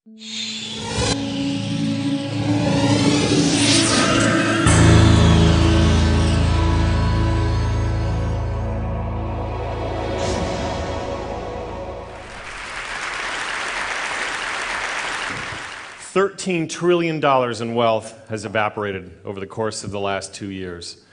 $13 trillion in wealth has evaporated over the course of the last 2 years.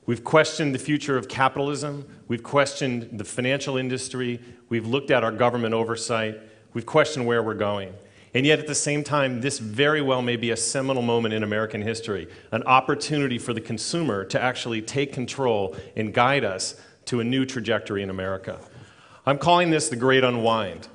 We've questioned the future of capitalism. We've questioned the financial industry. We've looked at our government oversight. We've questioned where we're going. And yet at the same time, this very well may be a seminal moment in American history, an opportunity for the consumer to actually take control and guide us to a new trajectory in America. I'm calling this the Great Unwind.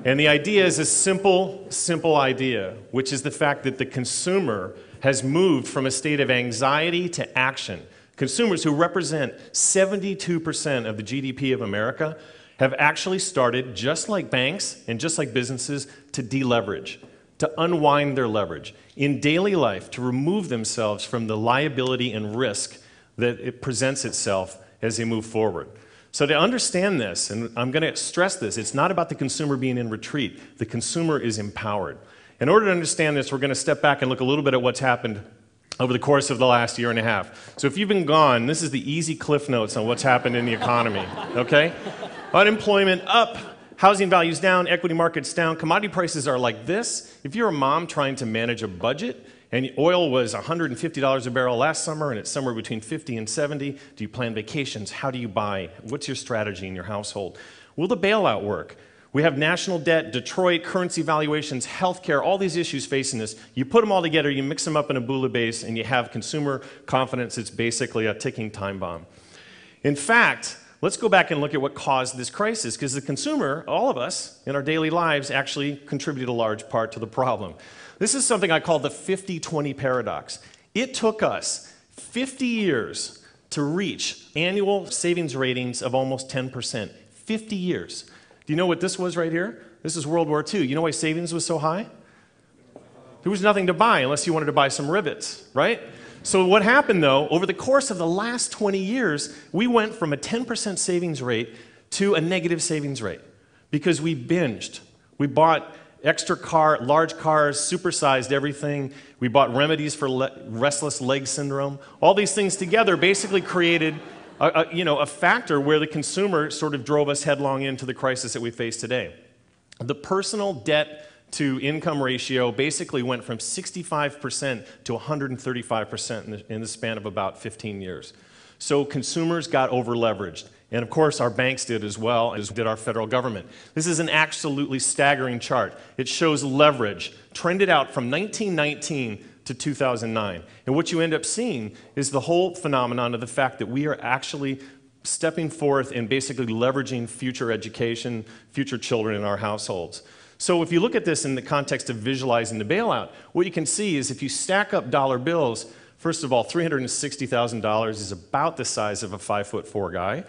And the idea is a simple idea, which is the fact that the consumer has moved from a state of anxiety to action. Consumers who represent 72% of the GDP of America have actually started, just like banks and just like businesses, to deleverage, to unwind their leverage in daily life, to remove themselves from the liability and risk that it presents itself as they move forward. So to understand this, and I'm going to stress this, it's not about the consumer being in retreat. The consumer is empowered. In order to understand this, we're going to step back and look a little bit at what's happened over the course of the last year and a half. So if you've been gone, this is the easy cliff notes on what's happened in the economy, okay? Unemployment up, housing values down, equity markets down, commodity prices are like this. If you're a mom trying to manage a budget, and oil was $150 a barrel last summer, and it's somewhere between 50 and 70. Do you plan vacations? How do you buy? What's your strategy in your household? Will the bailout work? We have national debt, Detroit, currency valuations, healthcare, all these issues facing us. You put them all together, you mix them up in a bouillabaisse, and you have consumer confidence. It's basically a ticking time bomb. In fact, let's go back and look at what caused this crisis, because the consumer, all of us, in our daily lives, actually contribute a large part to the problem. This is something I call the 50-20 paradox. It took us 50 years to reach annual savings ratings of almost 10%. 50 years. Do you know what this was right here? This is World War II. You know why savings was so high? There was nothing to buy unless you wanted to buy some rivets, right? So what happened, though, over the course of the last 20 years, we went from a 10% savings rate to a negative savings rate because we binged. We bought large cars, supersized everything. We bought remedies for restless leg syndrome. All these things together basically created a factor where the consumer sort of drove us headlong into the crisis that we face today. The personal debt to income ratio basically went from 65% to 135% in the span of about 15 years. So consumers got over-leveraged. And of course, our banks did as well, as did our federal government. This is an absolutely staggering chart. It shows leverage trended out from 1919 to 2009. And what you end up seeing is the whole phenomenon of the fact that we are actually stepping forth and basically leveraging future education, future children in our households. So if you look at this in the context of visualizing the bailout, what you can see is if you stack up dollar bills, first of all, $360,000 is about the size of a 5'4" guy.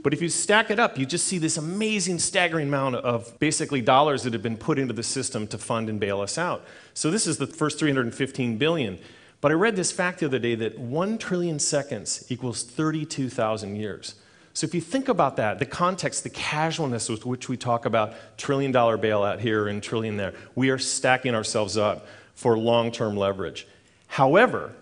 But if you stack it up, you just see this amazing, staggering amount of basically dollars that have been put into the system to fund and bail us out. So this is the first $315 billion. But I read this fact the other day that 1 trillion seconds equals 32,000 years. So if you think about that, the context, the casualness with which we talk about trillion-dollar bailout here and trillion there, we are stacking ourselves up for long-term leverage. However,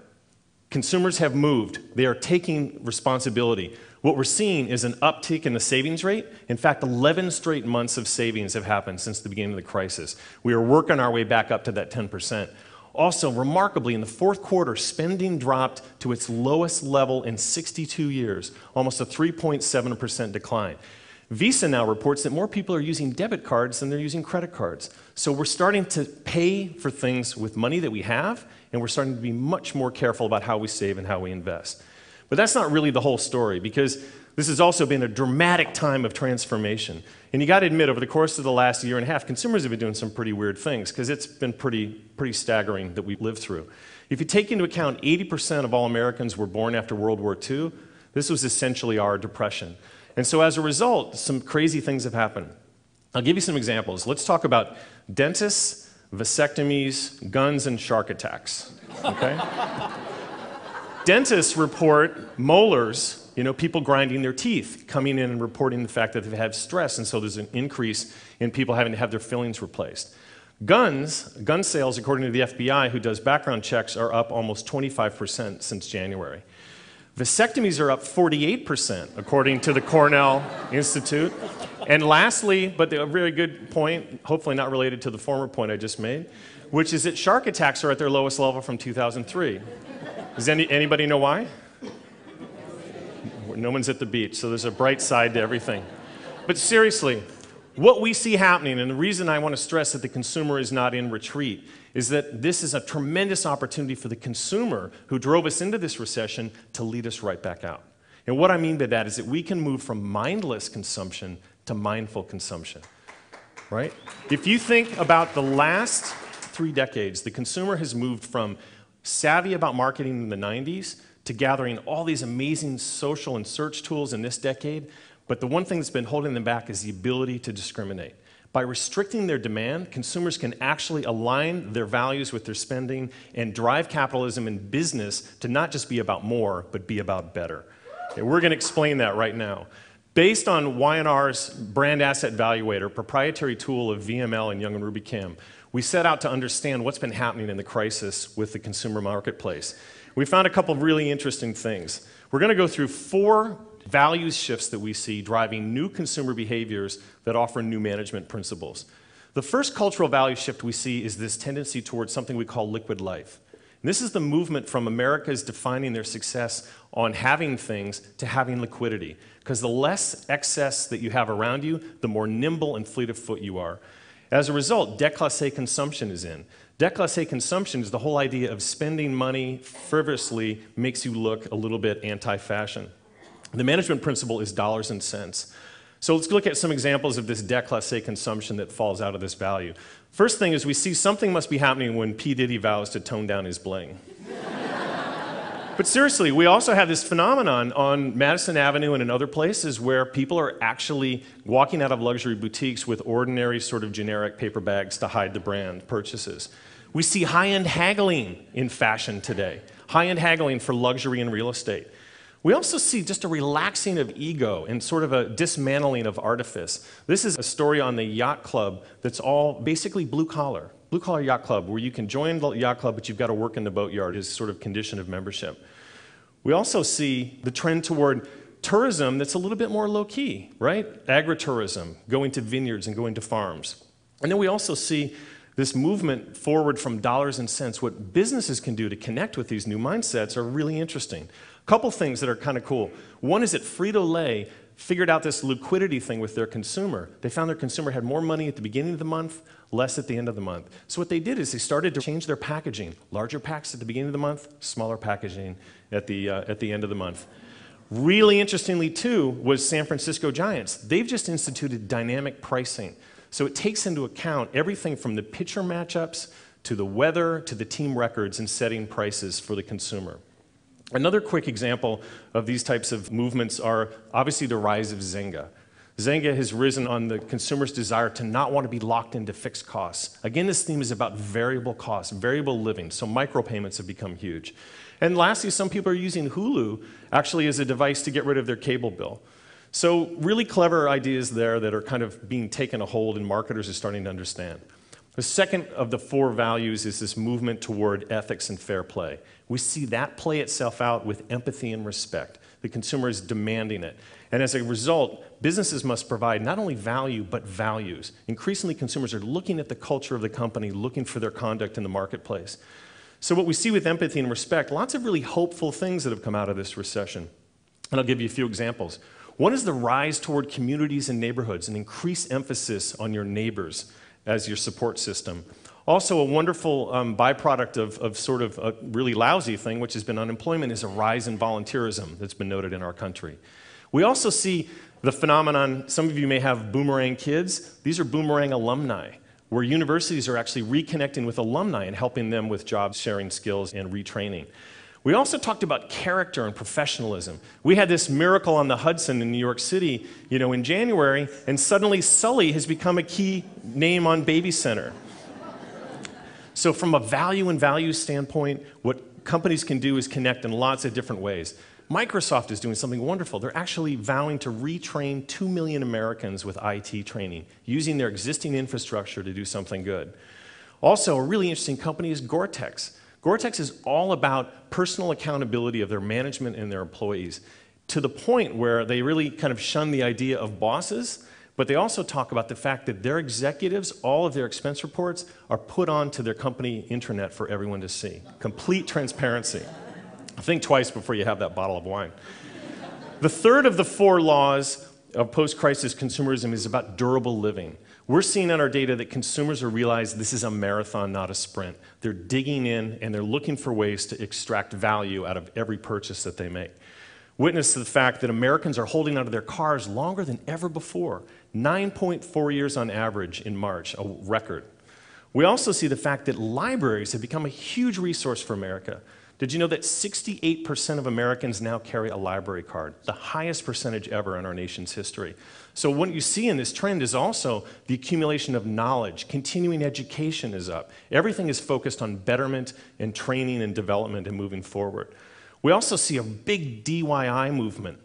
consumers have moved. They are taking responsibility. What we're seeing is an uptick in the savings rate. In fact, 11 straight months of savings have happened since the beginning of the crisis. We are working our way back up to that 10%. Also, remarkably, in the fourth quarter, spending dropped to its lowest level in 62 years, almost a 3.7% decline. Visa now reports that more people are using debit cards than they're using credit cards. So we're starting to pay for things with money that we have, and we're starting to be much more careful about how we save and how we invest. But that's not really the whole story, because this has also been a dramatic time of transformation. And you got to admit, over the course of the last year and a half, consumers have been doing some pretty weird things, because it's been pretty staggering that we've lived through. If you take into account 80% of all Americans were born after World War II, this was essentially our depression. And so as a result, some crazy things have happened. I'll give you some examples. Let's talk about dentists, vasectomies, guns, and shark attacks. Okay? Dentists report molars, people grinding their teeth, coming in and reporting the fact that they've had stress, and so there's an increase in people having to have their fillings replaced. Gun sales, according to the FBI, who does background checks, are up almost 25% since January. Vasectomies are up 48%, according to the Cornell Institute. And lastly, but a very good point, hopefully not related to the former point I just made, which is that shark attacks are at their lowest level from 2003. Does anybody know why? No one's at the beach, so there's a bright side to everything. But seriously, what we see happening, and the reason I want to stress that the consumer is not in retreat, is that this is a tremendous opportunity for the consumer who drove us into this recession to lead us right back out. And what I mean by that is that we can move from mindless consumption to mindful consumption, right? If you think about the last 3 decades, the consumer has moved from savvy about marketing in the 90s to gathering all these amazing social and search tools in this decade. But the one thing that's been holding them back is the ability to discriminate. By restricting their demand, consumers can actually align their values with their spending and drive capitalism and business to not just be about more, but be about better. And we're going to explain that right now. Based on Y&R's Brand Asset Valuator, proprietary tool of VML and Young and Ruby Kim, we set out to understand what's been happening in the crisis with the consumer marketplace. We found a couple of really interesting things. We're going to go through 4 values shifts that we see driving new consumer behaviors that offer new management principles. The first cultural value shift we see is this tendency towards something we call liquid life. And this is the movement from America's defining their success on having things to having liquidity. Because the less excess that you have around you, the more nimble and fleet of foot you are. As a result, déclassé consumption is in. Déclassé consumption is the whole idea of spending money frivolously makes you look a little bit anti-fashion. The management principle is dollars and cents. So let's look at some examples of this déclassé consumption that falls out of this value. First thing is we see something must be happening when P. Diddy vows to tone down his bling. But seriously, we also have this phenomenon on Madison Avenue and in other places where people are actually walking out of luxury boutiques with ordinary sort of generic paper bags to hide the brand purchases. We see high-end haggling in fashion today, high-end haggling for luxury and real estate. We also see just a relaxing of ego and sort of a dismantling of artifice. This is a story on the yacht club that's all basically blue-collar yacht club, where you can join the yacht club, but you've got to work in the boatyard as sort of condition of membership. We also see the trend toward tourism that's a little bit more low-key, right? Agritourism, going to vineyards and going to farms. And then we also see this movement forward from dollars and cents. What businesses can do to connect with these new mindsets are really interesting. A couple things that are kind of cool. One is that Frito-Lay figured out this liquidity thing with their consumer. They found their consumer had more money at the beginning of the month, less at the end of the month. So what they did is they started to change their packaging. Larger packs at the beginning of the month, smaller packaging at the end of the month. Really interestingly, too, was San Francisco Giants. They've just instituted dynamic pricing. So it takes into account everything from the pitcher matchups to the weather to the team records in setting prices for the consumer. Another quick example of these types of movements are obviously the rise of Zynga. Zynga has risen on the consumer's desire to not want to be locked into fixed costs. Again, this theme is about variable costs, variable living, so micropayments have become huge. And lastly, some people are using Hulu actually as a device to get rid of their cable bill. So really clever ideas there that are kind of being taken a hold and marketers are starting to understand. The second of the 4 values is this movement toward ethics and fair play. We see that play itself out with empathy and respect. The consumer is demanding it. And as a result, businesses must provide not only value, but values. Increasingly, consumers are looking at the culture of the company, looking for their conduct in the marketplace. So what we see with empathy and respect, lots of really hopeful things that have come out of this recession. And I'll give you a few examples. One is the rise toward communities and neighborhoods, an increased emphasis on your neighbors as your support system. Also, a wonderful byproduct of sort of a really lousy thing, which has been unemployment, is a rise in volunteerism that's been noted in our country. We also see the phenomenon, some of you may have boomerang kids. These are boomerang alumni, where universities are actually reconnecting with alumni and helping them with job sharing skills and retraining. We also talked about character and professionalism. We had this Miracle on the Hudson in New York City, in January, and suddenly Sully has become a key name on Baby Center. So from a value and values standpoint, what companies can do is connect in lots of different ways. Microsoft is doing something wonderful. They're actually vowing to retrain 2 million Americans with IT training, using their existing infrastructure to do something good. Also, a really interesting company is Gore-Tex. Gore-Tex is all about personal accountability of their management and their employees, to the point where they really kind of shun the idea of bosses, but they also talk about the fact that their executives, all of their expense reports, are put onto their company intranet for everyone to see. Complete transparency. Think twice before you have that bottle of wine. The third of the 4 laws of post-crisis consumerism is about durable living. We're seeing in our data that consumers are realizing this is a marathon, not a sprint. They're digging in and they're looking for ways to extract value out of every purchase that they make. Witness to the fact that Americans are holding onto their cars longer than ever before. 9.4 years on average in March, a record. We also see the fact that libraries have become a huge resource for America. Did you know that 68% of Americans now carry a library card, the highest percentage ever in our nation's history? So what you see in this trend is also the accumulation of knowledge. Continuing education is up. Everything is focused on betterment and training and development and moving forward. We also see a big DIY movement.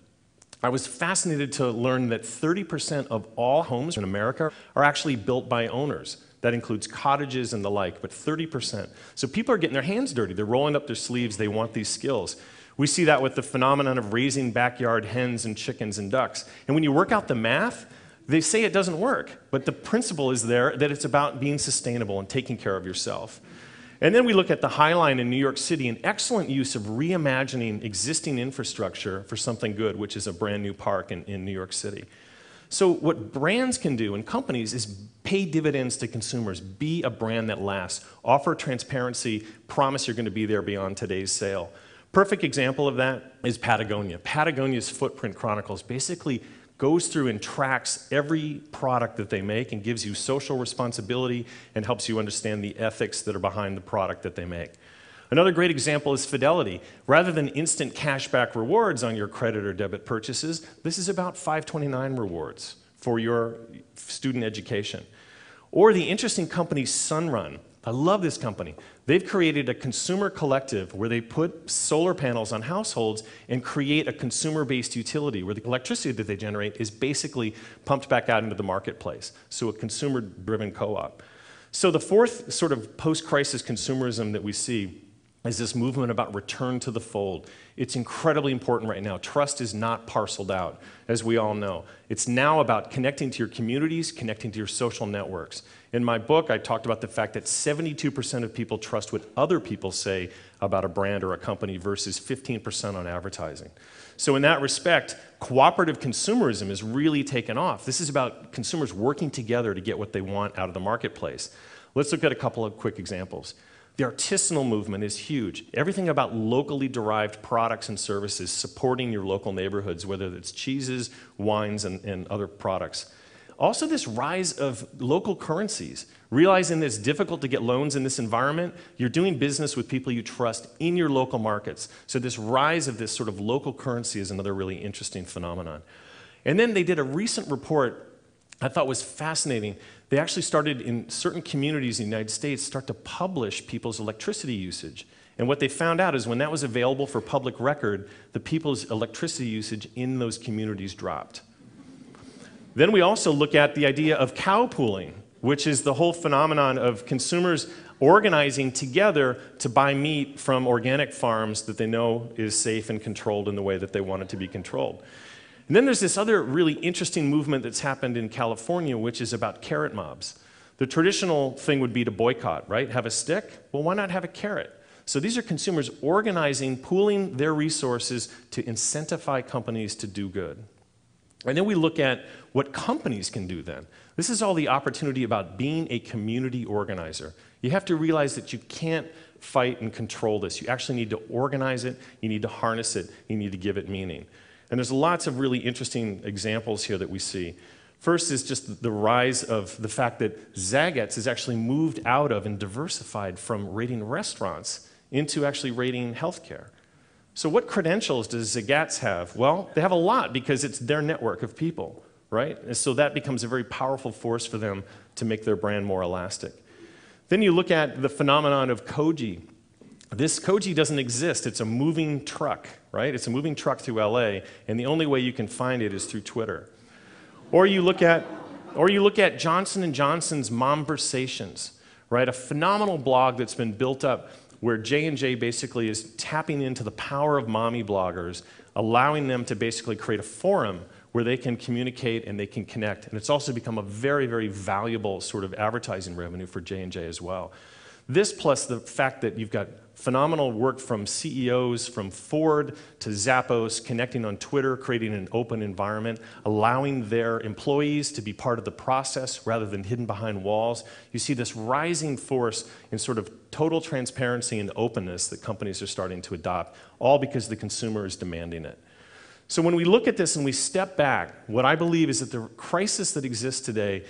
I was fascinated to learn that 30% of all homes in America are actually built by owners. That includes cottages and the like, but 30%. So people are getting their hands dirty. They're rolling up their sleeves. They want these skills. We see that with the phenomenon of raising backyard hens and chickens and ducks. And when you work out the math, they say it doesn't work. But the principle is there that it's about being sustainable and taking care of yourself. And then we look at the High Line in New York City, an excellent use of reimagining existing infrastructure for something good, which is a brand new park in New York City. So what brands can do and companies is pay dividends to consumers, be a brand that lasts, offer transparency, promise you're going to be there beyond today's sale. Perfect example of that is Patagonia. Patagonia's Footprint Chronicles basically goes through and tracks every product that they make and gives you social responsibility and helps you understand the ethics that are behind the product that they make. Another great example is Fidelity. Rather than instant cashback rewards on your credit or debit purchases, this is about 529 rewards for your student education. Or the interesting company Sunrun. I love this company. They've created a consumer collective where they put solar panels on households and create a consumer-based utility where the electricity that they generate is basically pumped back out into the marketplace. So a consumer-driven co-op. So the fourth sort of post-crisis consumerism that we see is this movement about return to the fold. It's incredibly important right now. Trust is not parceled out, as we all know. It's now about connecting to your communities, connecting to your social networks. In my book, I talked about the fact that 72% of people trust what other people say about a brand or a company versus 15% on advertising. So in that respect, cooperative consumerism is really taken off. This is about consumers working together to get what they want out of the marketplace. Let's look at a couple of quick examples. The artisanal movement is huge. Everything about locally derived products and services supporting your local neighborhoods, whether it's cheeses, wines, and other products. Also this rise of local currencies. Realizing that it's difficult to get loans in this environment, you're doing business with people you trust in your local markets. So this rise of this sort of local currency is another really interesting phenomenon. And then they did a recent report I thought was fascinating. They actually started in certain communities in the United States start to publish people's electricity usage. And what they found out is when that was available for public record, the people's electricity usage in those communities dropped. Then we also look at the idea of cow pooling, which is the whole phenomenon of consumers organizing together to buy meat from organic farms that they know is safe and controlled in the way that they want it to be controlled. And then there's this other really interesting movement that's happened in California, which is about carrot mobs. The traditional thing would be to boycott, right? Have a stick? Well, why not have a carrot? So these are consumers organizing, pooling their resources to incentivize companies to do good. And then we look at what companies can do then. This is all the opportunity about being a community organizer. You have to realize that you can't fight and control this. You actually need to organize it, you need to harness it, you need to give it meaning. And there's lots of really interesting examples here that we see. First is just the rise of the fact that Zagat's has actually moved out of and diversified from rating restaurants into actually rating healthcare. So what credentials does Zagat's have? Well, they have a lot because it's their network of people, right? And so that becomes a very powerful force for them to make their brand more elastic. Then you look at the phenomenon of Koji. This Koji doesn't exist. It's a moving truck, right? It's a moving truck through LA, and the only way you can find it is through Twitter. Or you look at Johnson & Johnson's Momversations, right? A phenomenal blog that's been built up where J&J basically is tapping into the power of mommy bloggers, allowing them to basically create a forum where they can communicate and they can connect. And it's also become a very, very valuable sort of advertising revenue for J&J as well. This plus the fact that you've got phenomenal work from CEOs from Ford to Zappos, connecting on Twitter, creating an open environment, allowing their employees to be part of the process rather than hidden behind walls. You see this rising force in sort of total transparency and openness that companies are starting to adopt, all because the consumer is demanding it. So when we look at this and we step back, what I believe is that the crisis that exists today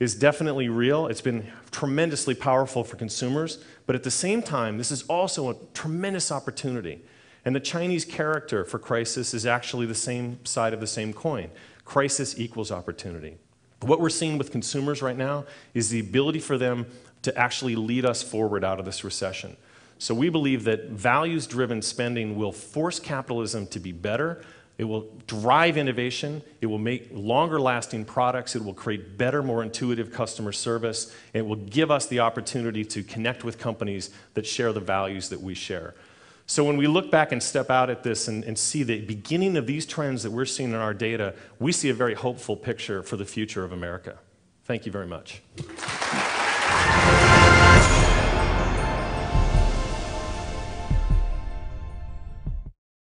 is definitely real. It's been tremendously powerful for consumers, but at the same time, this is also a tremendous opportunity. And the Chinese character for crisis is actually the same side of the same coin. Crisis equals opportunity. What we're seeing with consumers right now is the ability for them to actually lead us forward out of this recession. So we believe that values-driven spending will force capitalism to be better. It will drive innovation, it will make longer-lasting products, it will create better, more intuitive customer service, and it will give us the opportunity to connect with companies that share the values that we share. So when we look back and step out at this and see the beginning of these trends that we're seeing in our data, we see a very hopeful picture for the future of America. Thank you very much.